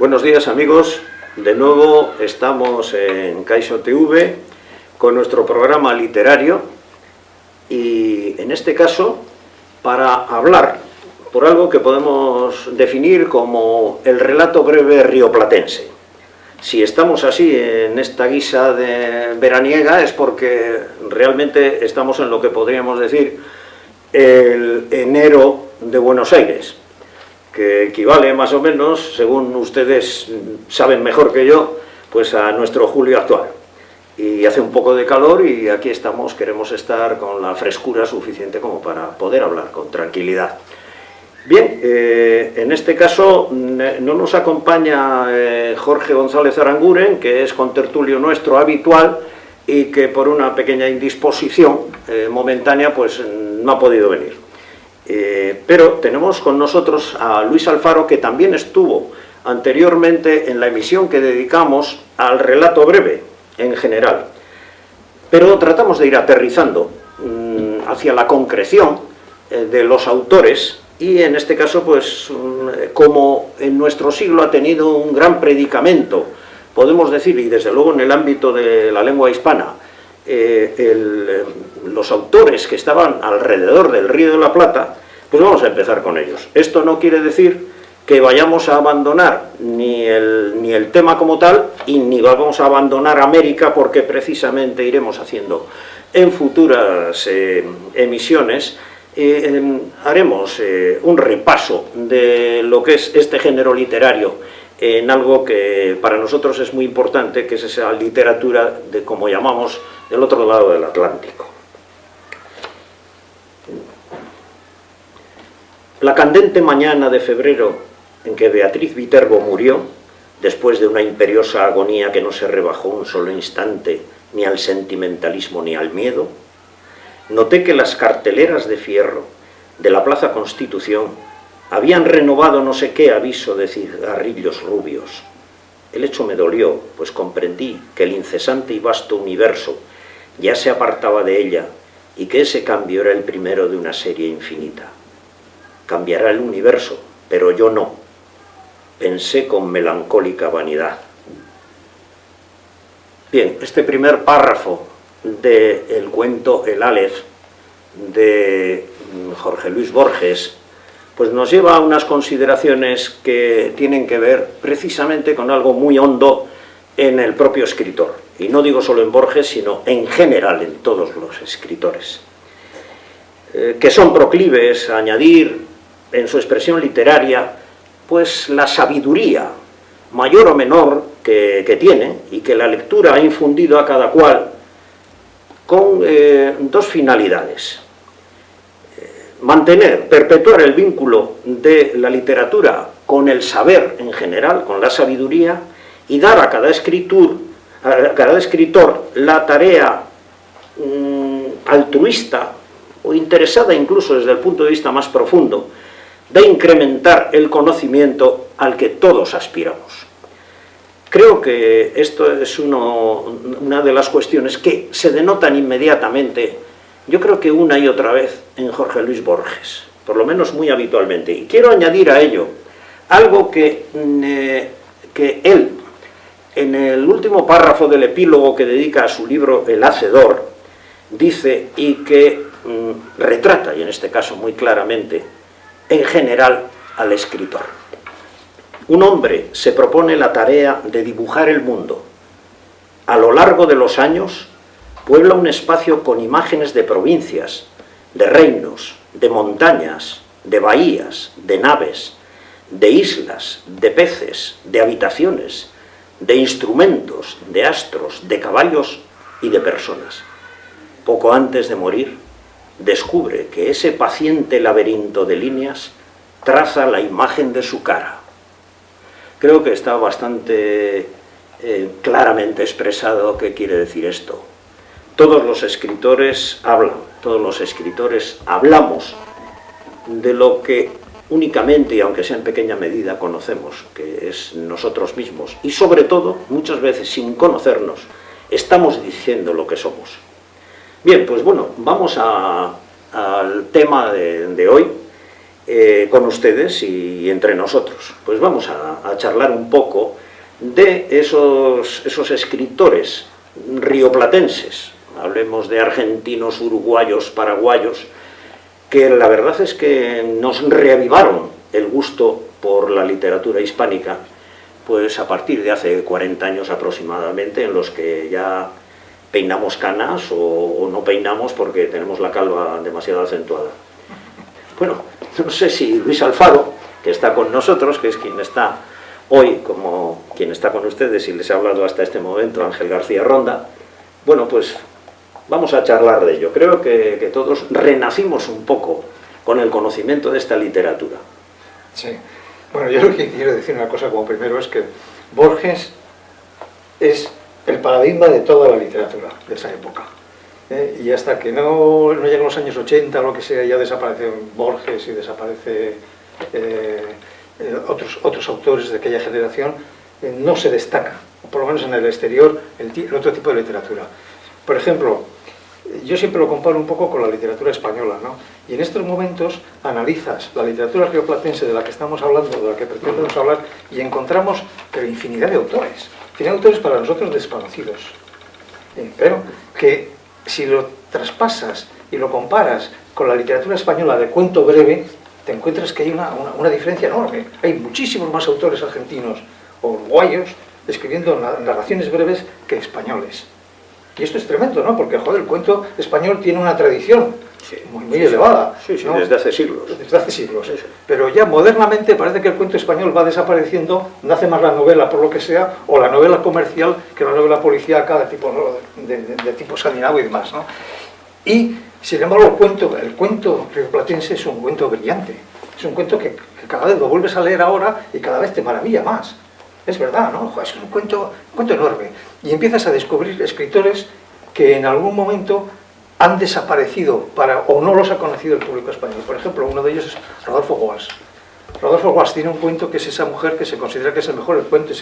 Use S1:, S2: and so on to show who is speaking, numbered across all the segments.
S1: Buenos días, amigos. De nuevo estamos en Caixo TV con nuestro programa literario y en este caso para hablar por algo que podemos definir como el relato breve rioplatense. Si estamos así en esta guisa de veraniega es porque realmente estamos en lo que podríamos decir el enero de Buenos Aires, que equivale más o menos, según ustedes saben mejor que yo, pues a nuestro julio actual. Y hace un poco de calor y aquí estamos, queremos estar con la frescura suficiente como para poder hablar con tranquilidad. Bien, en este caso no nos acompaña Jorge González Aranguren, que es contertulio nuestro habitual y que por una pequeña indisposición momentánea pues no ha podido venir. Pero tenemos con nosotros a Luis Alfaro, que también estuvo anteriormente en la emisión que dedicamos al relato breve en general, pero tratamos de ir aterrizando hacia la concreción de los autores y en este caso pues como en nuestro siglo ha tenido un gran predicamento, podemos decir, y desde luego en el ámbito de la lengua hispana, los autores que estaban alrededor del Río de la Plata, pues vamos a empezar con ellos. Esto no quiere decir que vayamos a abandonar ni el tema como tal y ni vamos a abandonar América, porque precisamente iremos haciendo en futuras emisiones, haremos un repaso de lo que es este género literario en algo que para nosotros es muy importante, que es esa literatura de, como llamamos, del otro lado del Atlántico. La candente mañana de febrero en que Beatriz Viterbo murió, después de una imperiosa agonía que no se rebajó un solo instante ni al sentimentalismo ni al miedo, noté que las carteleras de fierro de la Plaza Constitución habían renovado no sé qué aviso de cigarrillos rubios. El hecho me dolió, pues comprendí que el incesante y vasto universo ya se apartaba de ella y que ese cambio era el primero de una serie infinita. Cambiará el universo, pero yo no, pensé con melancólica vanidad. Bien, este primer párrafo del cuento El Aleph de Jorge Luis Borges pues nos lleva a unas consideraciones que tienen que ver precisamente con algo muy hondo en el propio escritor. Y no digo solo en Borges, sino en general en todos los escritores, que son proclives a añadir en su expresión literaria pues la sabiduría mayor o menor que tiene y que la lectura ha infundido a cada cual con dos finalidades: mantener, perpetuar el vínculo de la literatura con el saber en general, con la sabiduría, y dar a cada escritor la tarea altruista o interesada incluso desde el punto de vista más profundo de incrementar el conocimiento al que todos aspiramos. Creo que esto es una de las cuestiones que se denotan inmediatamente, yo creo que una y otra vez, en Jorge Luis Borges, por lo menos muy habitualmente. Y quiero añadir a ello algo que él, en el último párrafo del epílogo que dedica a su libro El Hacedor, dice y que retrata, y en este caso muy claramente, en general al escritor. Un hombre se propone la tarea de dibujar el mundo. A lo largo de los años, puebla un espacio con imágenes de provincias, de reinos, de montañas, de bahías, de naves, de islas, de peces, de habitaciones, de instrumentos, de astros, de caballos y de personas. Poco antes de morir, descubre que ese paciente laberinto de líneas traza la imagen de su cara. Creo que está bastante claramente expresado qué quiere decir esto. Todos los escritores hablan, todos los escritores hablamos de lo que únicamente, y aunque sea en pequeña medida, conocemos, que es nosotros mismos, y sobre todo, muchas veces sin conocernos, estamos diciendo lo que somos. Bien, pues bueno, vamos al tema de hoy, con ustedes y entre nosotros. Pues vamos a charlar un poco de esos escritores rioplatenses, hablemos de argentinos, uruguayos, paraguayos, que la verdad es que nos reavivaron el gusto por la literatura hispánica, pues a partir de hace 40 años aproximadamente, en los que ya peinamos canas o no peinamos porque tenemos la calva demasiado acentuada. Bueno, no sé si Luis Alfaro, que está con nosotros, que es quien está hoy, como quien está con ustedes y les ha hablado hasta este momento, Ángel García Ronda, bueno, pues vamos a charlar de ello. Creo que todos renacimos un poco con el conocimiento de esta literatura.
S2: Sí. Bueno, yo lo que quiero decir una cosa como primero es que Borges es el paradigma de toda la literatura de esa época. Y hasta que no llegan los años 80 o lo que sea, ya desaparecen Borges y desaparece otros autores de aquella generación, no se destaca, por lo menos en el exterior, el otro tipo de literatura. Por ejemplo, yo siempre lo comparo un poco con la literatura española, ¿no? Y en estos momentos analizas la literatura rioplatense de la que estamos hablando, de la que pretendemos hablar, y encontramos pero infinidad de autores para nosotros desconocidos. Pero que si lo traspasas y lo comparas con la literatura española de cuento breve, te encuentras que hay una diferencia enorme. Hay muchísimos más autores argentinos o uruguayos escribiendo narraciones breves que españoles. Y esto es tremendo, ¿no? Porque, joder, el cuento español tiene una tradición muy elevada.
S1: Sí,
S2: ¿no?
S1: Desde hace siglos.
S2: Desde hace siglos. Sí. Pero ya modernamente parece que el cuento español va desapareciendo, nace más la novela por lo que sea, o la novela comercial que la novela policíaca de tipo Salinavo y demás, ¿no? Y, sin embargo, el cuento rioplatense es un cuento brillante. Es un cuento que cada vez lo vuelves a leer ahora y cada vez te maravilla más. Es verdad, ¿no? Es un cuento enorme. Y empiezas a descubrir escritores que en algún momento han desaparecido o no los ha conocido el público español. Por ejemplo, uno de ellos es Rodolfo Walsh. Rodolfo Walsh tiene un cuento que es esa mujer que se considera que es el mejor cuento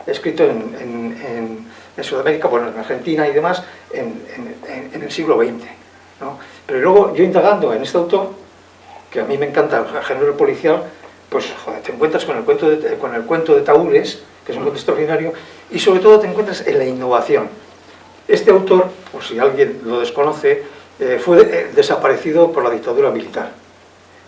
S2: escrito en Sudamérica, bueno, en Argentina y demás, en el siglo XX, ¿no? Pero luego, yo indagando en este autor, que a mí me encanta el género policial, pues joder, te encuentras con el cuento de Taúres, que es un cuento extraordinario, y sobre todo te encuentras en la innovación. Este autor, por si alguien lo desconoce, fue desaparecido por la dictadura militar.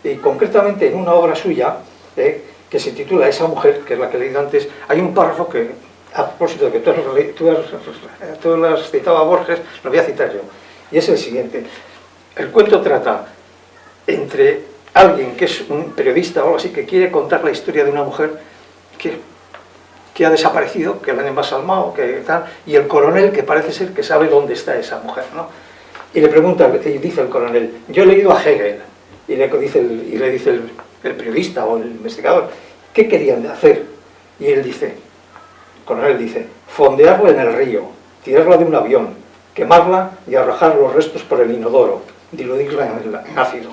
S2: Y concretamente en una obra suya, que se titula Esa mujer, que es la que he leído antes, hay un párrafo que, a propósito de que tú lo has citado a Borges, lo voy a citar yo. Y es el siguiente. El cuento trata entre alguien que es un periodista o algo así, que quiere contar la historia de una mujer que ha desaparecido, que la han embalsamado, que tal, y el coronel, que parece ser que sabe dónde está esa mujer, ¿no? Y le pregunta, y dice el coronel, yo he leído a Hegel, y le dice el periodista o el investigador, ¿qué querían hacer? Y él dice, el coronel dice, fondearla en el río, tirarla de un avión, quemarla y arrojar los restos por el inodoro, diluirla en ácido.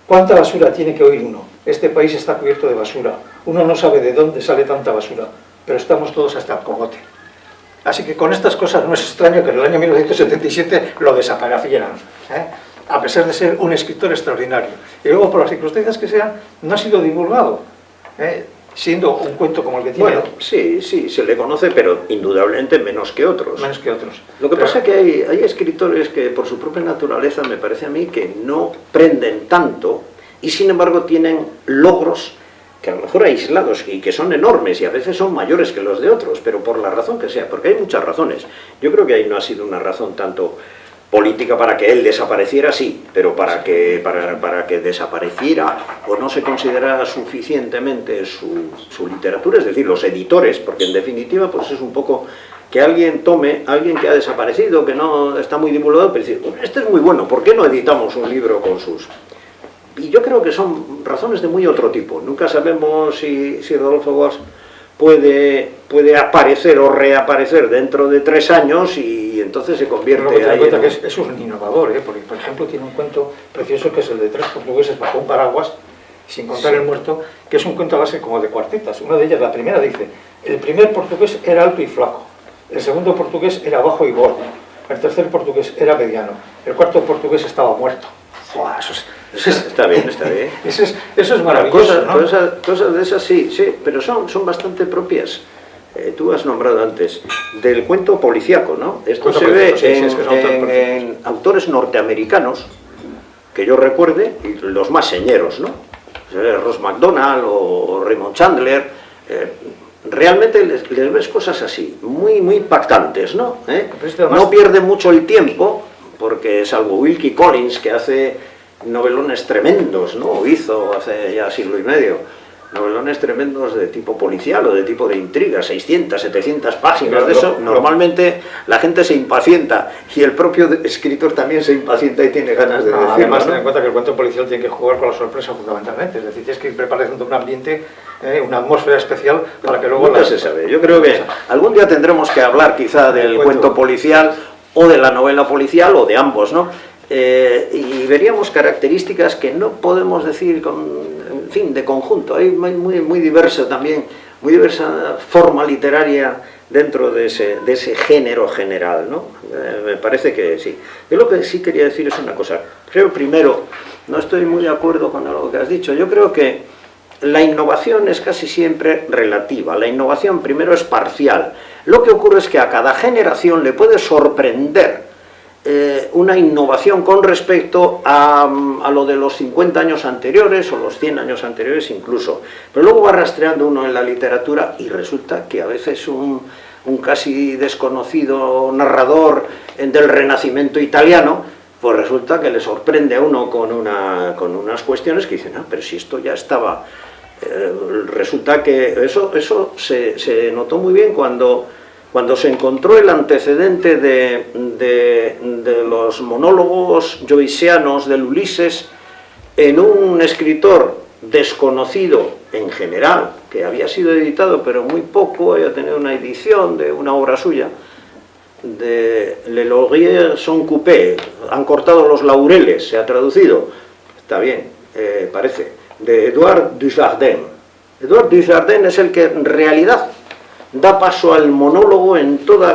S2: ¿Cuánta basura tiene que oír uno? Este país está cubierto de basura. Uno no sabe de dónde sale tanta basura, pero estamos todos hasta el cogote. Así que con estas cosas no es extraño que en el año 1977 lo desaparecieran, a pesar de ser un escritor extraordinario. Y luego, por las circunstancias que sean, no ha sido divulgado, siendo un cuento como el que tiene.
S1: Bueno, sí, se le conoce, pero indudablemente menos que otros.
S2: Menos que otros.
S1: Lo que pasa es que hay escritores que por su propia naturaleza, me parece a mí, que no prenden tanto y sin embargo tienen logros que a lo mejor aislados y que son enormes y a veces son mayores que los de otros, pero por la razón que sea, porque hay muchas razones. Yo creo que ahí no ha sido una razón tanto política para que él desapareciera, sí, pero para que desapareciera o no se considerara suficientemente su literatura, es decir, los editores, porque en definitiva pues es un poco que alguien que ha desaparecido, que no está muy divulgado, pero decir, este es muy bueno, ¿por qué no editamos un libro con sus...? Y yo creo que son razones de muy otro tipo. Nunca sabemos si Rodolfo Walsh puede aparecer o reaparecer dentro de 3 años y entonces se convierte ahí en...
S2: que es un innovador, porque por ejemplo tiene un cuento precioso que es el de 3 portugueses bajo un paraguas, sin contar el muerto, que es un cuento a base como de cuartetas. Una de ellas, la primera, dice, el primer portugués era alto y flaco, el segundo portugués era bajo y gordo, el tercer portugués era mediano, el cuarto portugués estaba muerto. Joder,
S1: Está bien, está bien.
S2: Eso es maravilloso,
S1: Cosas de esas sí, pero son bastante propias. Tú has nombrado antes del cuento policíaco, ¿no? Esto se ve en autores norteamericanos, que yo recuerde, y los más señeros, ¿no? Ross MacDonald o Raymond Chandler, realmente les ves cosas así, muy impactantes, ¿no? No pierde mucho el tiempo, porque salvo Wilkie Collins, que hace novelones tremendos, ¿no? Hizo hace ya siglo y medio, novelones tremendos de tipo policial o de tipo de intriga, 600, 700 páginas de eso. Normalmente la gente se impacienta y el propio escritor también se impacienta y tiene ganas de decirlo.
S2: Además, ten en cuenta que el cuento policial tiene que jugar con la sorpresa fundamentalmente, es decir, tienes que ir preparando un ambiente, una atmósfera especial para que luego...
S1: Nunca se sabe. Yo creo que algún día tendremos que hablar quizá del cuento policial o de la novela policial o de ambos, ¿no? Y veríamos características que no podemos decir en fin, de conjunto. Hay muy diversa también, muy diversa forma literaria dentro de ese género general, ¿no? Me parece que sí. Yo lo que sí quería decir es una cosa. Creo, primero, no estoy muy de acuerdo con lo que has dicho. Yo creo que la innovación es casi siempre relativa. La innovación primero es parcial. Lo que ocurre es que a cada generación le puede sorprender una innovación con respecto a lo de los 50 años anteriores o los 100 años anteriores incluso. Pero luego va rastreando uno en la literatura y resulta que a veces un casi desconocido narrador del Renacimiento italiano, pues resulta que le sorprende a uno con unas cuestiones que dicen, pero si esto ya estaba... resulta que eso se notó muy bien cuando se encontró el antecedente de los monólogos joyceanos del Ulises en un escritor desconocido en general, que había sido editado pero muy poco, había tenido una edición de una obra suya, de Le Lauriers sont coupés, han cortado los laureles, se ha traducido, está bien, parece, de Edouard Dujardin. Edouard Dujardin es el que en realidad da paso al monólogo en todo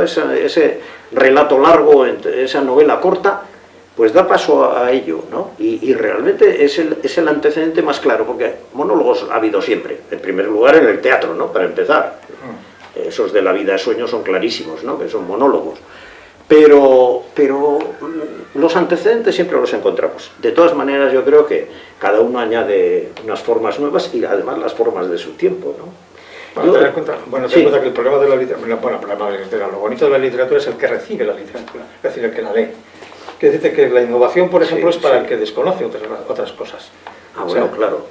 S1: ese relato largo, esa novela corta, pues da paso a ello, ¿no? Y realmente es el antecedente más claro, porque monólogos ha habido siempre, en primer lugar en el teatro, ¿no? Para empezar. Esos de La vida de sueño son clarísimos, ¿no? Que son monólogos. Pero los antecedentes siempre los encontramos. De todas maneras, yo creo que cada uno añade unas formas nuevas y además las formas de su tiempo, ¿no?
S2: Bueno, ten en cuenta que el problema de la literatura, lo bonito de la literatura es el que recibe la literatura, es decir, el que la lee. Que dice que la innovación, por ejemplo, es para el que desconoce otras cosas.
S1: Bueno, claro.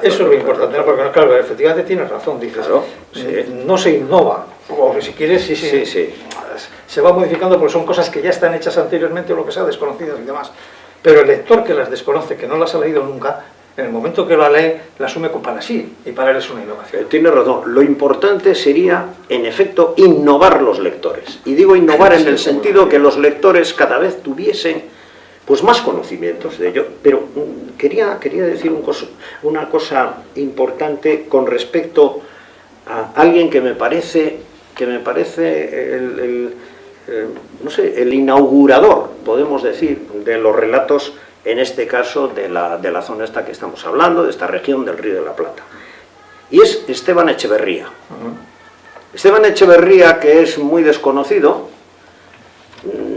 S2: Eso es lo importante, ¿no? Porque claro, efectivamente tienes razón, dices, no se innova, o si quieres, se va modificando porque son cosas que ya están hechas anteriormente o lo que sea, desconocidas y demás. Pero el lector que las desconoce, que no las ha leído nunca, en el momento que la lee, la asume para sí, y para él es una innovación.
S1: Tiene razón. Lo importante sería, en efecto, innovar los lectores. Y digo innovar en el sentido que los lectores cada vez tuviesen pues más conocimientos de ello. Pero quería decir una cosa importante con respecto a alguien que me parece no sé, el inaugurador, podemos decir, de los relatos, en este caso de la zona esta que estamos hablando, de esta región del Río de la Plata. Y es Esteban Echeverría. Esteban Echeverría, que es muy desconocido,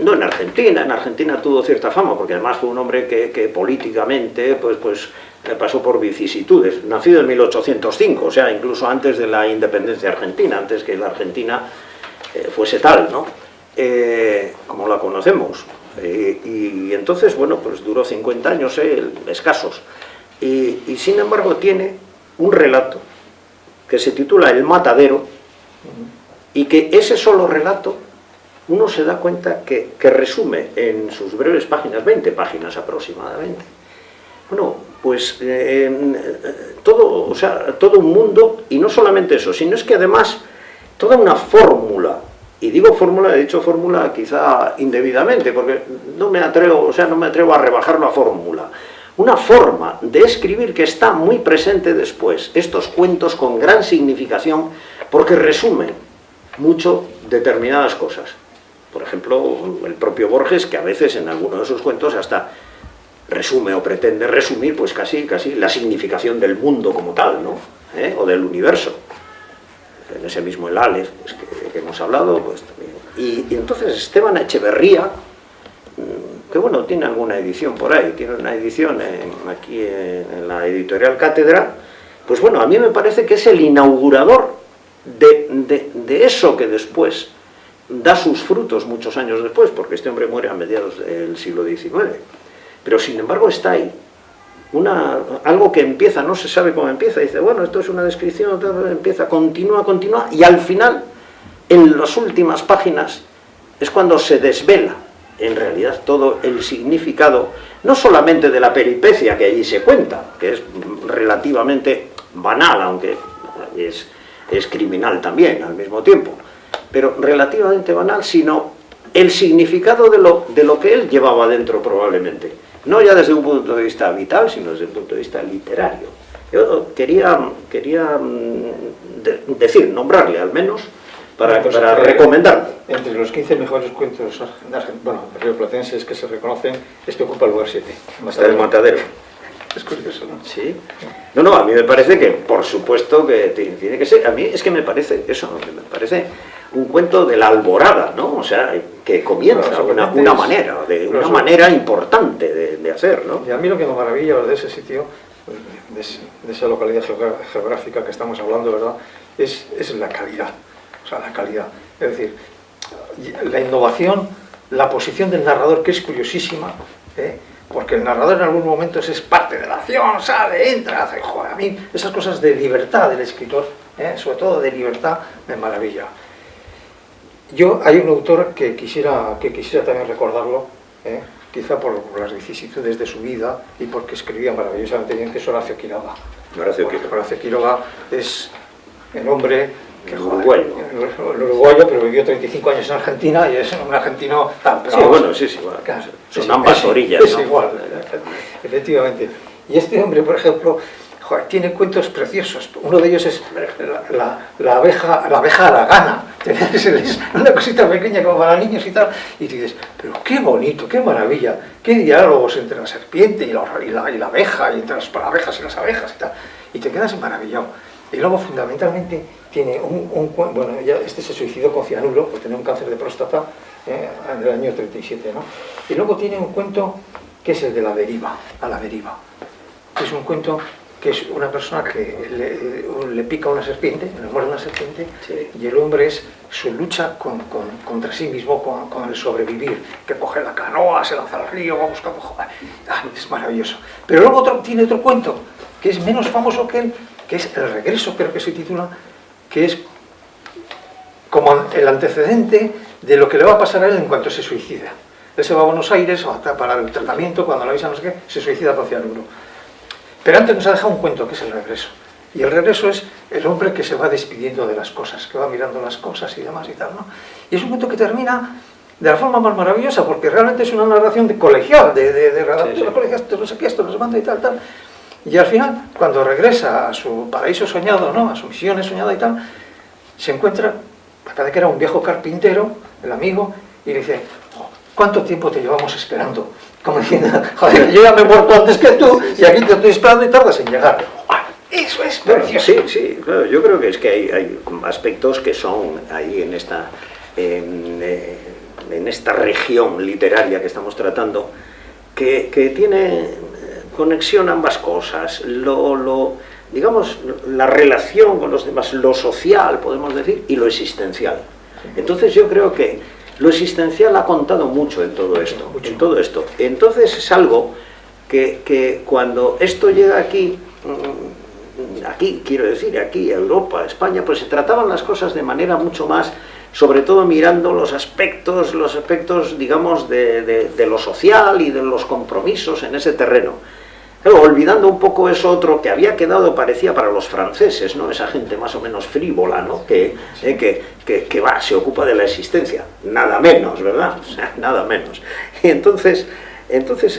S1: no en Argentina tuvo cierta fama, porque además fue un hombre que políticamente pues pasó por vicisitudes. Nacido en 1805, o sea, incluso antes de la independencia argentina, antes que la Argentina fuese tal, ¿no? Como la conocemos. Y entonces, bueno, pues duró 50 años, escasos. Y sin embargo tiene un relato que se titula El Matadero, y que ese solo relato uno se da cuenta que resume en sus breves páginas, 20 páginas aproximadamente, bueno, pues todo un mundo, y no solamente eso, sino es que además toda una fórmula. Y digo fórmula, he dicho fórmula quizá indebidamente, porque no me atrevo a rebajar la fórmula. Una forma de escribir que está muy presente después. Estos cuentos con gran significación, porque resumen mucho determinadas cosas. Por ejemplo, el propio Borges, que a veces en alguno de sus cuentos hasta resume o pretende resumir pues casi la significación del mundo como tal, ¿no? O del universo. En ese mismo El Aleph pues, que hemos hablado, pues también. Y entonces Esteban Echeverría, que bueno, tiene alguna edición por ahí, tiene una edición aquí en la editorial Cátedra, pues bueno, a mí me parece que es el inaugurador de eso que después da sus frutos muchos años después, porque este hombre muere a mediados del siglo XIX. Pero sin embargo está ahí. Algo que empieza, no se sabe cómo empieza, dice, bueno, esto es una descripción, empieza, continúa, y al final, en las últimas páginas, es cuando se desvela, en realidad, todo el significado, no solamente de la peripecia que allí se cuenta, que es relativamente banal, aunque es criminal también al mismo tiempo, pero relativamente banal, sino el significado de lo que él llevaba dentro probablemente. No ya desde un punto de vista vital, sino desde un punto de vista literario. Yo quería decir, nombrarle al menos, para recomendarlo.
S2: Entre los 15 mejores cuentos rioplatenses que se reconocen, este ocupa el lugar 7.
S1: Está el Matadero.
S2: Es curioso, ¿no?
S1: Sí. No, a mí me parece que, por supuesto, que tiene que ser. A mí es que me parece eso, me parece un cuento de la alborada, ¿no? O sea, que comienza una manera importante de hacer, ¿no?
S2: Y a mí lo que me maravilla de ese sitio, de esa localidad geográfica que estamos hablando, ¿verdad?, es la calidad. O sea, la calidad. Es decir, la innovación, la posición del narrador, que es curiosísima, porque el narrador en algunos momentos es parte de la acción, sale, entra, hace, joder, a mí esas cosas de libertad del escritor, sobre todo de libertad, me maravilla. Hay un autor que quisiera también recordarlo, quizá por las vicisitudes de su vida y porque escribía maravillosamente bien, que es Horacio Quiroga. Horacio Quiroga es el hombre que, uruguayo, pero vivió 35 años en Argentina y es un argentino tan...
S1: Sí, bueno, sí, bueno, claro, son ambas orillas,
S2: es
S1: ¿no?
S2: Igual, efectivamente. Y este hombre, por ejemplo, tiene cuentos preciosos. Uno de ellos es la abeja aragana. Es una cosita pequeña como para niños y tal. Y dices, pero qué bonito, qué maravilla, qué diálogos entre la serpiente y la abeja, y entre las abejas y las abejas y tal. Y te quedas maravillado. Y luego, fundamentalmente, tiene bueno, ya este se suicidó con cianuro, porque tenía un cáncer de próstata en el año 37, ¿no? Y luego tiene un cuento que es el de la deriva, a la deriva. Es un cuento que es una persona que le pica una serpiente, le muerde una serpiente, sí. Y el hombre es su lucha contra sí mismo, con el sobrevivir, que coge la canoa, se lanza al río, va buscando... es maravilloso. Pero luego tiene otro cuento, que es menos famoso que él, que es El regreso, creo que se titula, que es como el antecedente de lo que le va a pasar a él en cuanto se suicida. Él se va a Buenos Aires para el tratamiento, cuando la avisa no sé qué, se suicida con cianuro. Pero antes nos ha dejado un cuento, que es El regreso. Y el regreso es el hombre que se va despidiendo de las cosas, que va mirando las cosas y demás y tal, ¿no? Y es un cuento que termina de la forma más maravillosa, porque realmente es una narración colegial, de los colegios, esto no sé qué, esto no se manda y tal. Y al final, cuando regresa a su paraíso soñado, ¿no?, a su misión soñada y tal, se encuentra, parece que era un viejo carpintero, el amigo, y le dice, ¿cuánto tiempo te llevamos esperando? Como diciendo, joder, yo ya me he muerto antes que tú, y aquí te estoy esperando y tardas en llegar. Eso es precioso.
S1: Sí, claro, yo creo que es que hay aspectos que son ahí en esta región literaria que estamos tratando, que tiene conexión ambas cosas, digamos, la relación con los demás, lo social, podemos decir, y lo existencial. Entonces yo creo que lo existencial ha contado mucho en todo esto. Entonces es algo que cuando esto llega aquí, quiero decir, aquí, Europa, España, pues se trataban las cosas de manera mucho más, sobre todo mirando los aspectos, digamos, de lo social y de los compromisos en ese terreno. Claro, olvidando un poco eso otro que había quedado, parecía, para los franceses, ¿no? Esa gente más o menos frívola, ¿no?, que se ocupa de la existencia, nada menos, ¿verdad? O sea, nada menos. Y entonces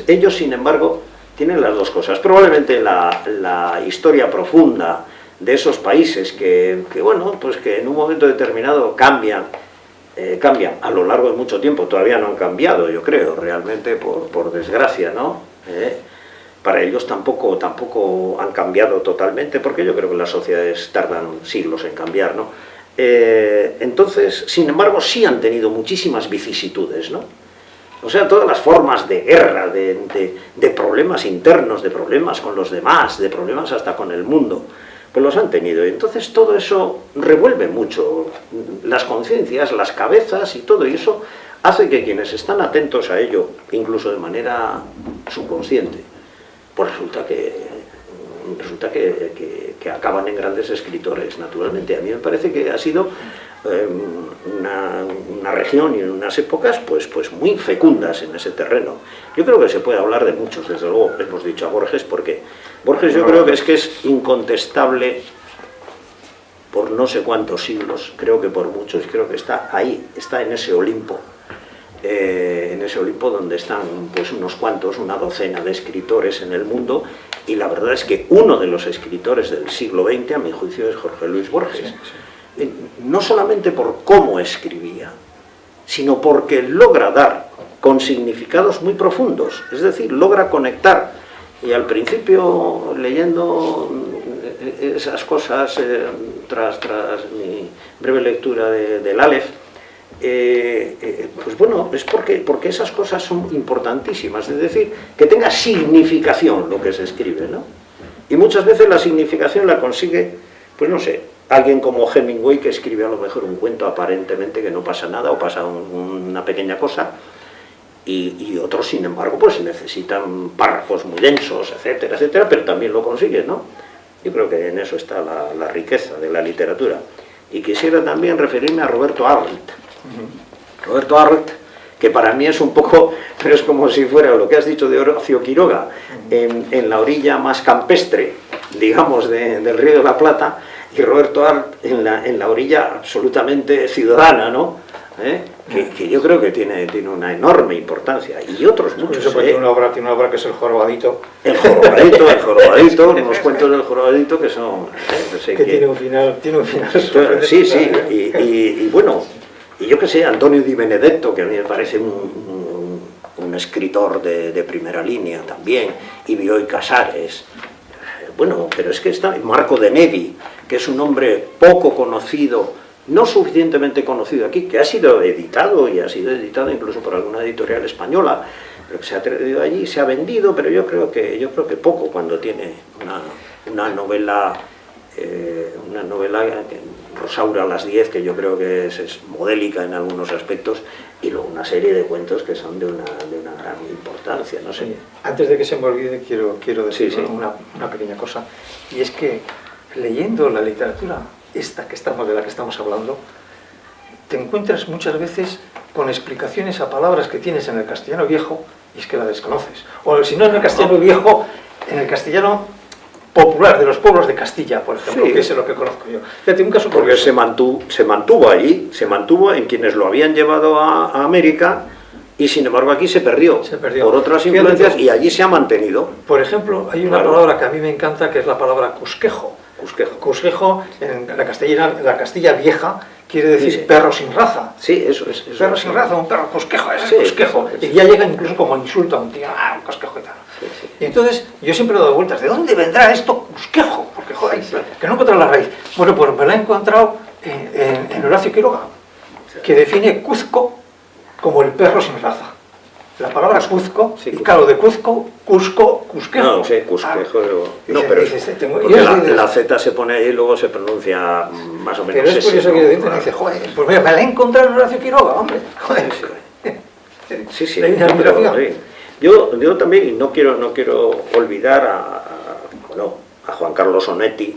S1: ellos, sin embargo, tienen las dos cosas. Probablemente la historia profunda de esos países que, bueno, pues que en un momento determinado cambian cambian a lo largo de mucho tiempo, todavía no han cambiado, yo creo, realmente por desgracia, ¿no? Para ellos tampoco han cambiado totalmente, porque yo creo que las sociedades tardan siglos en cambiar, ¿no? Entonces, sin embargo, sí han tenido muchísimas vicisitudes, ¿no? O sea, todas las formas de guerra, de problemas internos, de problemas con los demás, de problemas hasta con el mundo, pues los han tenido. Y entonces todo eso revuelve mucho las conciencias, las cabezas y todo, y eso hace que quienes están atentos a ello, incluso de manera subconsciente, pues resulta que acaban en grandes escritores, naturalmente. A mí me parece que ha sido una región y en unas épocas pues muy fecundas en ese terreno. Yo creo que se puede hablar de muchos, desde luego hemos dicho a Borges, porque Borges yo creo que es incontestable por no sé cuántos siglos, creo que por muchos, creo que está ahí, está en ese Olimpo. En ese Olimpo donde están pues unos cuantos, una docena de escritores en el mundo, y la verdad es que uno de los escritores del siglo XX, a mi juicio, es Jorge Luis Borges. No solamente por cómo escribía, sino porque logra dar con significados muy profundos, es decir, logra conectar. Y al principio, leyendo esas cosas, tras mi breve lectura del Aleph, pues bueno, es porque esas cosas son importantísimas, es decir, que tenga significación lo que se escribe, ¿no? Y muchas veces la significación la consigue, pues no sé, alguien como Hemingway, que escribe a lo mejor un cuento aparentemente que no pasa nada o pasa una pequeña cosa, y otros, sin embargo, pues necesitan párrafos muy densos, etcétera, etcétera, pero también lo consiguen, ¿no? Yo creo que en eso está la riqueza de la literatura. Y quisiera también referirme a Roberto Arlt. Roberto Arlt, que para mí es un poco, pero es como si fuera lo que has dicho de Horacio Quiroga, en la orilla más campestre, digamos, del Río de la Plata, y Roberto Arlt en la orilla absolutamente ciudadana, ¿no? Que yo creo que tiene una enorme importancia, y otros muchos.
S2: Tiene una obra que es El Jorobadito.
S1: El Jorobadito, unos cuentos del Jorobadito que son...
S2: que tiene un final
S1: sí, y bueno, y yo que sé, Antonio Di Benedetto, que a mí me parece un escritor de primera línea también, y Bioy Casares. Bueno, pero es que está Marco de Nevi, que es un hombre poco conocido, no suficientemente conocido aquí, que ha sido editado, y ha sido editado incluso por alguna editorial española, pero que se ha traído allí, se ha vendido, pero yo creo que poco, cuando tiene una novela, Rosaura a las 10, que yo creo que es modélica en algunos aspectos, y luego una serie de cuentos que son de una gran importancia, no sé.
S2: Antes de que se me olvide, quiero decir una pequeña cosa, y es que leyendo la literatura de la que estamos hablando, te encuentras muchas veces con explicaciones a palabras que tienes en el castellano viejo y es que la desconoces. O si no en el castellano viejo, en el castellano popular, de los pueblos de Castilla, por ejemplo, que es lo que conozco yo. Fíjate, un caso
S1: porque se mantuvo allí, se mantuvo en quienes lo habían llevado a América, y sin embargo aquí se perdió por otras influencias, y allí se ha mantenido.
S2: Por ejemplo, hay una palabra que a mí me encanta, que es la palabra cusquejo. Cusquejo, en la Castilla vieja, quiere decir perro sin raza.
S1: Sí, eso es.
S2: Perro sin raza, un perro cusquejo, ese es cusquejo. Y ya llega incluso como insulto a un tío, un cusquejo y tal. Y entonces, yo siempre he dado vueltas, ¿de dónde vendrá esto cusquejo? Porque, joder, que no encuentro la raíz. Bueno, pues me la he encontrado en Horacio Quiroga, que define Cuzco como el perro sin raza. La palabra Cuzco, y claro, de Cuzco, Cusquejo.
S1: No, sí, Cusquejo. No, pero la Z se pone ahí y luego se pronuncia más o menos.
S2: Pero es curioso que dice, joder, pues mira, me la he encontrado en Horacio Quiroga, hombre. Joder.
S1: Sí. Yo también, y no quiero olvidar a Juan Carlos Onetti.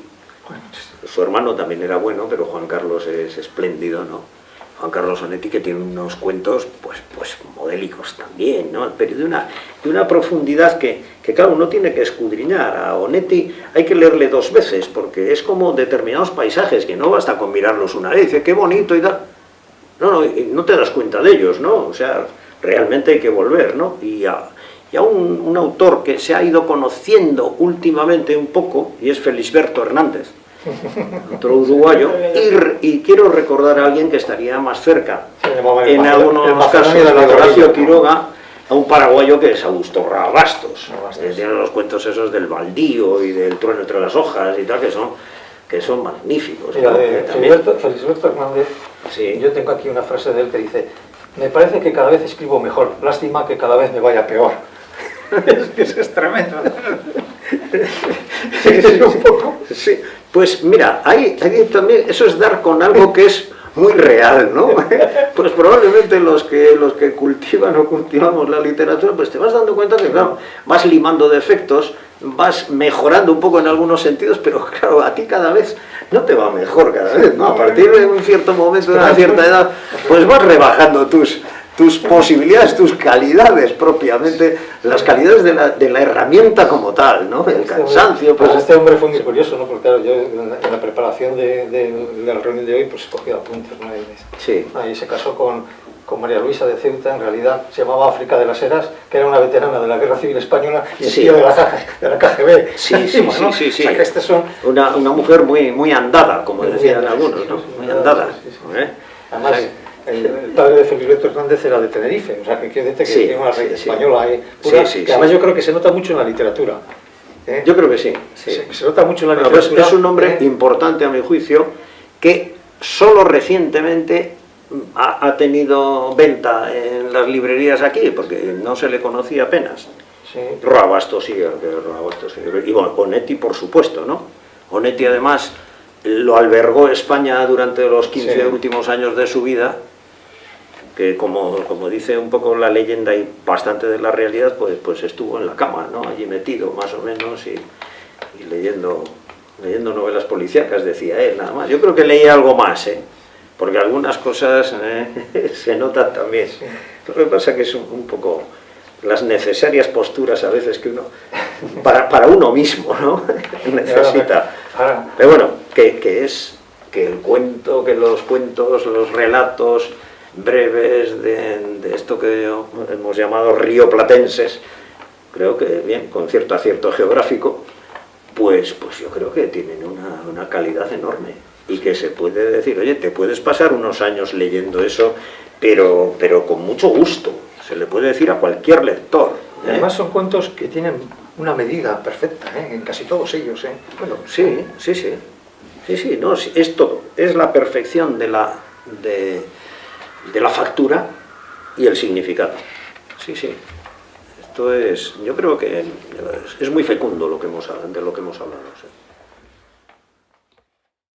S1: Su hermano también era bueno, pero Juan Carlos es espléndido, ¿no? Juan Carlos Onetti, que tiene unos cuentos pues modélicos también, ¿no? Pero de una profundidad que claro, uno tiene que escudriñar. A Onetti hay que leerle 2 veces, porque es como determinados paisajes, que no basta con mirarlos una vez, dice, qué bonito y tal. No te das cuenta de ellos, ¿no? O sea, realmente hay que volver, ¿no? Y a un autor que se ha ido conociendo últimamente un poco, y es Felisberto Hernández. otro uruguayo, y quiero recordar a alguien que estaría más cerca, en algunos casos de Horacio Quiroga, a un paraguayo que es Augusto Rabastos. Tiene los cuentos esos del baldío y del trueno entre las hojas y tal, que son magníficos.
S2: Mira, de Felisberto Hernández,
S1: sí.
S2: Yo tengo aquí una frase de él que dice: me parece que cada vez escribo mejor, lástima que cada vez me vaya peor. Es que eso es tremendo.
S1: Sí, pues mira, ahí también eso es dar con algo que es muy real, ¿no? Pues probablemente los que cultivan o cultivamos la literatura, pues te vas dando cuenta que, claro, vas limando defectos, vas mejorando un poco en algunos sentidos, pero claro, a ti cada vez no te va mejor cada vez, ¿no? A partir de un cierto momento, de una cierta edad, pues vas rebajando tus posibilidades, tus calidades propiamente, las calidades de la herramienta como tal, ¿no? El cansancio.
S2: Pues este hombre fue muy curioso, ¿no? Porque claro, yo en la preparación de la reunión de hoy, pues cogí apuntes, ¿no?
S1: Sí.
S2: Ahí se casó con María Luisa de Ceuta, en realidad se llamaba África de las Heras, que era una veterana de la Guerra Civil Española y
S1: sí.
S2: tío de la KGB.
S1: Sí,
S2: encima,
S1: sí,
S2: ¿no?
S1: sí, sí.
S2: O sea, que estas son...
S1: una mujer muy andada, como decían algunos, ¿no? Muy andada.
S2: Además, el padre de Felisberto Hernández era de Tenerife, o sea, que quiere decir que tiene una raíz española ahí pura, que además yo creo que se nota mucho en la literatura.
S1: Yo creo que sí.
S2: Se nota mucho en la literatura.
S1: Pues es un hombre importante, a mi juicio, que solo recientemente ha tenido venta en las librerías aquí, porque no se le conocía apenas.
S2: Sí.
S1: Rabastos sí, y bueno, Onetti, por supuesto, ¿no? Onetti, además, lo albergó España durante los 15 últimos años de su vida, que como dice un poco la leyenda y bastante de la realidad, pues estuvo en la cama, ¿no? Allí metido, más o menos, y leyendo novelas policíacas, decía él, nada más. Yo creo que leía algo más, porque algunas cosas se notan también. Lo que pasa que es un poco las necesarias posturas a veces que uno, para uno mismo, ¿no? necesita. Pero bueno, que el cuento, que los cuentos, los relatos breves de esto que hemos llamado rioplatenses, creo que bien, con cierto acierto geográfico, pues yo creo que tienen una calidad enorme y que se puede decir, oye, te puedes pasar unos años leyendo eso, pero con mucho gusto, se le puede decir a cualquier lector.
S2: Además son cuentos que tienen una medida perfecta, en casi todos ellos.
S1: Bueno, sí, no, es todo, es la perfección de la factura y el significado. Sí. Esto es, yo creo que es muy fecundo de lo que hemos hablado.